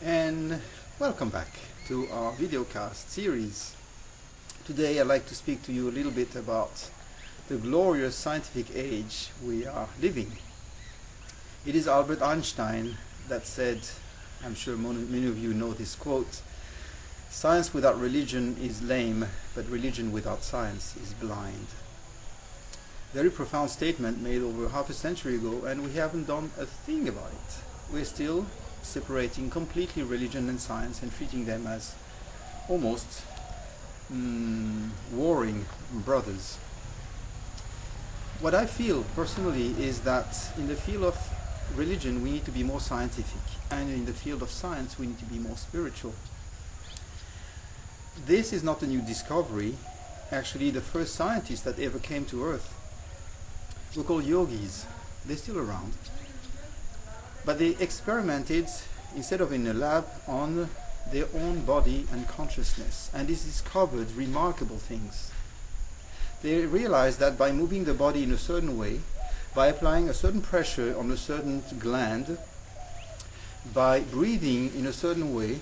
And welcome back to our Videocast series. Today I'd like to speak to you a little bit about the glorious scientific age we are living. It is Albert Einstein that said, I'm sure many of you know this quote, "Science without religion is lame, but religion without science is blind." Very profound statement made over half a century ago, and we haven't done a thing about it. We're still separating completely religion and science and treating them as almost warring brothers. What I feel personally is that in the field of religion we need to be more scientific, and in the field of science we need to be more spiritual. This is not a new discovery. Actually, the first scientists that ever came to Earth were called yogis. They're still around. But they experimented, instead of in a lab, on their own body and consciousness, and they discovered remarkable things. They realized that by moving the body in a certain way, by applying a certain pressure on a certain gland, by breathing in a certain way,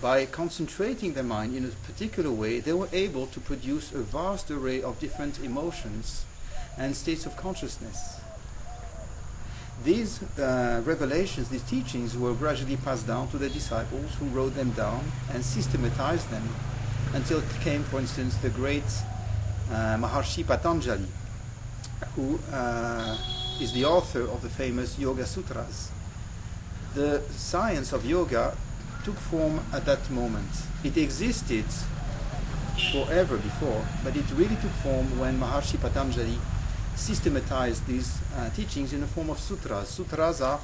by concentrating their mind in a particular way, they were able to produce a vast array of different emotions and states of consciousness. These revelations, these teachings, were gradually passed down to the disciples, who wrote them down and systematized them until it came, for instance, the great Maharishi Patanjali, who is the author of the famous Yoga Sutras. The science of yoga took form at that moment. It existed forever before, but it really took form when Maharishi Patanjali systematized these teachings in the form of sutras. Sutras are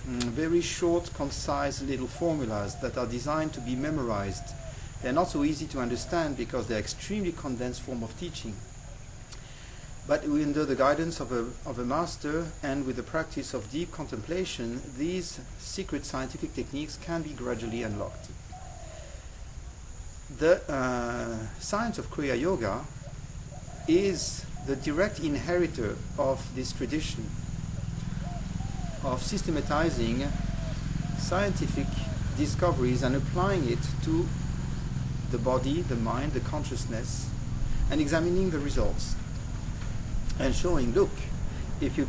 very short, concise little formulas that are designed to be memorized. They're not so easy to understand because they're extremely condensed form of teaching. But under the guidance of a master and with the practice of deep contemplation, these secret scientific techniques can be gradually unlocked. The science of Kriya Yoga is the direct inheritor of this tradition of systematizing scientific discoveries and applying it to the body, the mind, the consciousness, and examining the results and showing, look, if you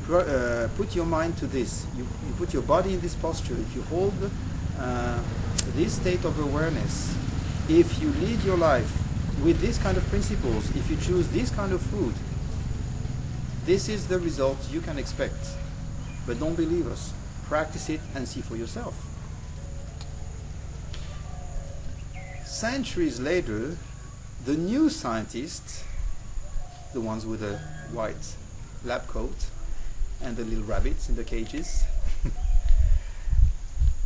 put your mind to this, you put your body in this posture, if you hold this state of awareness, if you lead your life with this kind of principles, if you choose this kind of food, this is the result you can expect. But don't believe us. Practice it and see for yourself. Centuries later, the new scientists, the ones with the white lab coat and the little rabbits in the cages,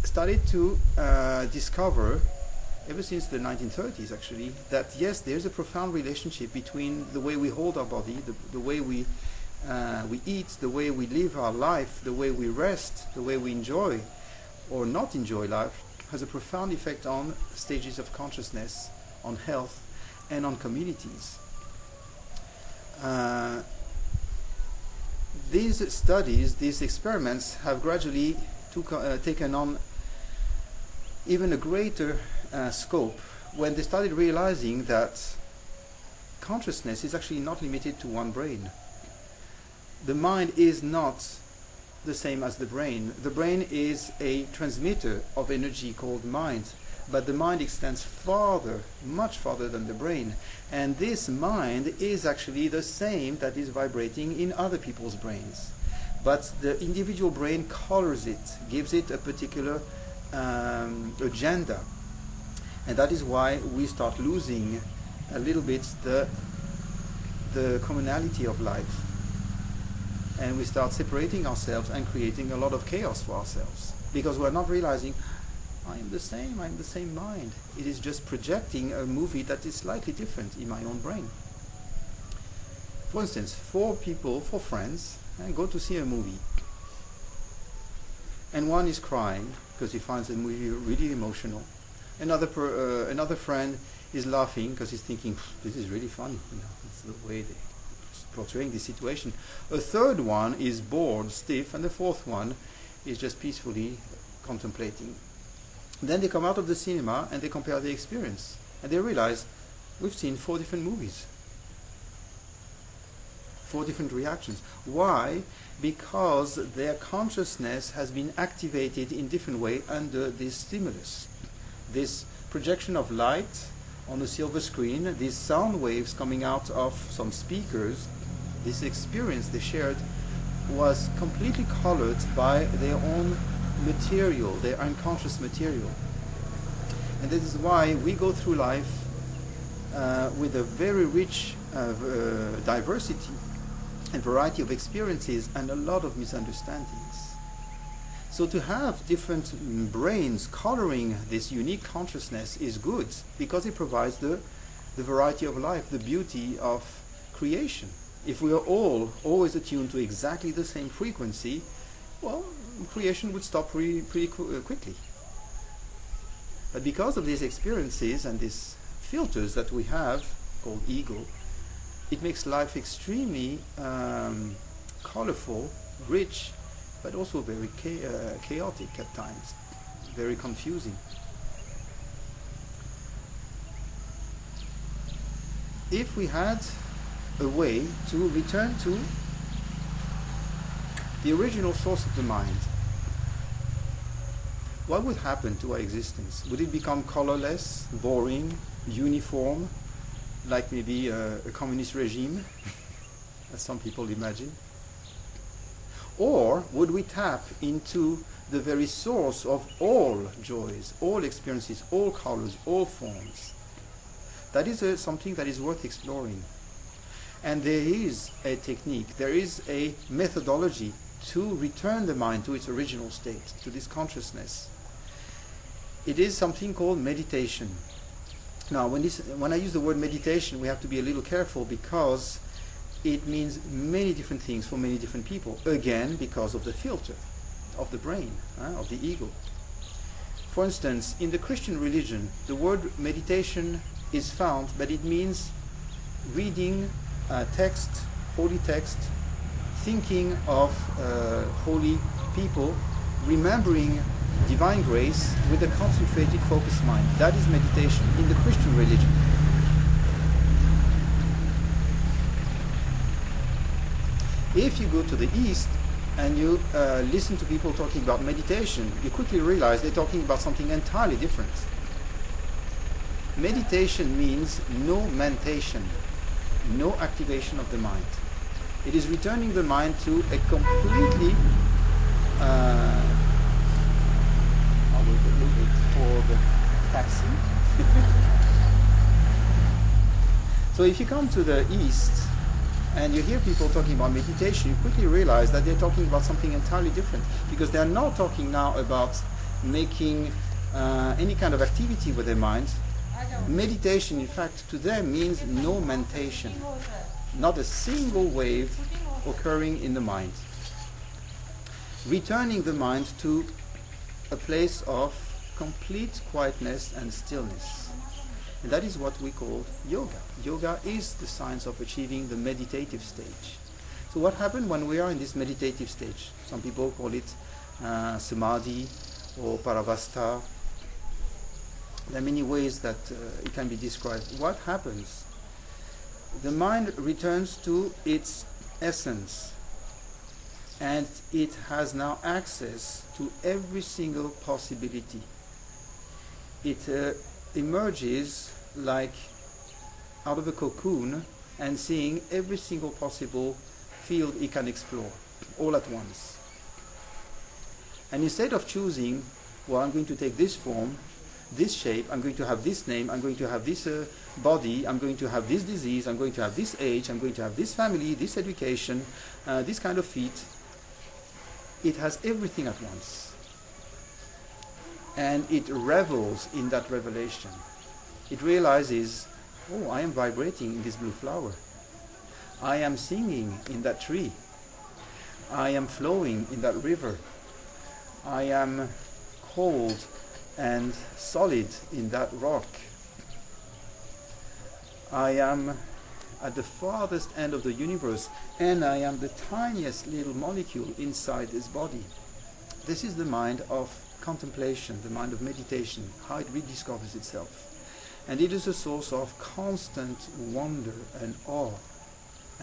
started to discover, ever since the 1930s actually, that yes, there's a profound relationship between the way we hold our body, the way we eat, the way we live our life, the way we rest, the way we enjoy or not enjoy life, has a profound effect on stages of consciousness, on health, and on communities. These studies, these experiments have gradually taken on even a greater scope when they started realizing that consciousness is actually not limited to one brain. The mind is not the same as the brain. The brain is a transmitter of energy called mind, but the mind extends farther, much farther than the brain. And this mind is actually the same that is vibrating in other people's brains. But the individual brain colors it, gives it a particular agenda. And that is why we start losing a little bit the commonality of life. And we start separating ourselves and creating a lot of chaos for ourselves. Because we're not realizing, I'm the same mind. It is just projecting a movie that is slightly different in my own brain. For instance, four friends, and go to see a movie. And one is crying because he finds the movie really emotional. Another friend is laughing because he's thinking, this is really funny. It's the way they're portraying the situation. A third one is bored, stiff, and the fourth one is just peacefully contemplating. Then they come out of the cinema and they compare the experience. And they realize, we've seen 4 different movies. 4 different reactions. Why? Because their consciousness has been activated in different way under this stimulus. This projection of light on the silver screen, these sound waves coming out of some speakers, this experience they shared was completely colored by their own material, their unconscious material. And this is why we go through life with a very rich diversity and variety of experiences and a lot of misunderstandings. So to have different brains coloring this unique consciousness is good because it provides the variety of life, the beauty of creation. If we are all always attuned to exactly the same frequency, well, creation would stop pretty quickly. But because of these experiences and these filters that we have, called ego, it makes life extremely colorful, rich, but also very chaotic at times, very confusing. If we had a way to return to the original source of the mind, what would happen to our existence? Would it become colorless, boring, uniform, like maybe a communist regime, as some people imagine? Or would we tap into the very source of all joys, all experiences, all colors, all forms? That is something that is worth exploring. And there is a technique, there is a methodology to return the mind to its original state, to this consciousness. It is something called meditation. Now, when I use the word meditation, we have to be a little careful because it means many different things for many different people. Again, because of the filter of the brain, of the ego. For instance, in the Christian religion, the word meditation is found, but it means reading text, holy text, thinking of holy people, remembering divine grace with a concentrated, focused mind. That is meditation in the Christian religion. If you go to the East and you listen to people talking about meditation, you quickly realize they're talking about something entirely different. Meditation means no mentation, no activation of the mind. It is returning the mind to a completely I'll wait a little bit for the taxi. So if you come to the East and you hear people talking about meditation, you quickly realize that they're talking about something entirely different, because they are not talking now about making any kind of activity with their minds. Meditation, in fact, to them means no mentation, not a single wave occurring in the mind. Returning the mind to a place of complete quietness and stillness. And that is what we call yoga. Yoga is the science of achieving the meditative stage. So what happens when we are in this meditative stage? Some people call it samadhi or paravasta. There are many ways that it can be described. What happens? The mind returns to its essence, and it has now access to every single possibility. It emerges like out of a cocoon and seeing every single possible field it can explore all at once. And instead of choosing, well, I'm going to take this form, this shape, I'm going to have this name, I'm going to have this body, I'm going to have this disease, I'm going to have this age, I'm going to have this family, this education, this kind of feat, it has everything at once. And it revels in that revelation. It realizes, oh, I am vibrating in this blue flower. I am singing in that tree. I am flowing in that river. I am cold and solid in that rock. I am at the farthest end of the universe, and I am the tiniest little molecule inside this body. This is the mind of contemplation, the mind of meditation, how it rediscovers itself. And it is a source of constant wonder and awe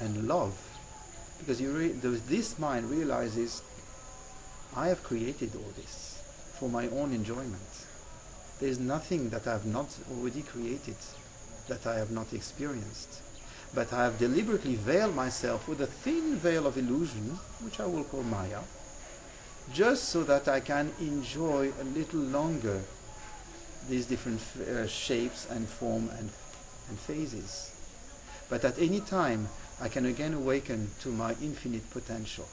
and love, because this mind realizes, I have created all this for my own enjoyment. There is nothing that I have not already created, that I have not experienced. But I have deliberately veiled myself with a thin veil of illusion, which I will call Maya, just so that I can enjoy a little longer these different shapes and form and phases. But at any time, I can again awaken to my infinite potential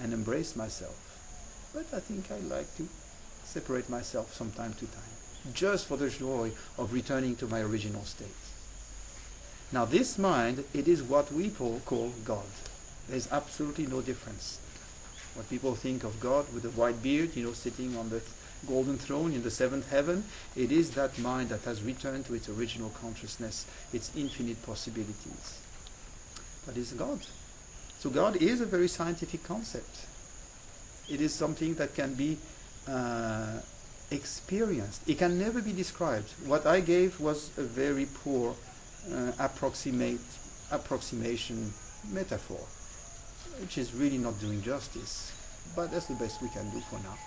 and embrace myself. But I think I like to separate myself from time to time, just for the joy of returning to my original state. Now this mind, it is what we call God. There's absolutely no difference. What people think of God with a white beard, sitting on the golden throne in the seventh heaven, it is that mind that has returned to its original consciousness, its infinite possibilities. That is God. So God is a very scientific concept. It is something that can be experienced. It can never be described. What I gave was a very poor approximation metaphor, which is really not doing justice. But that's the best we can do for now.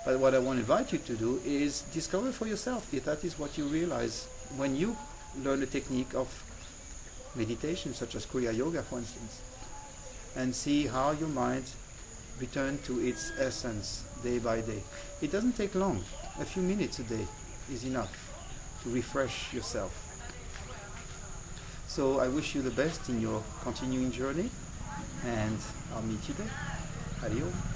But what I want to invite you to do is discover for yourself if that is what you realize when you learn a technique of meditation, such as Kriya Yoga, for instance, and see how your mind returns to its essence day by day. It doesn't take long. A few minutes a day is enough to refresh yourself. So I wish you the best in your continuing journey, and I'll meet you there. Adios.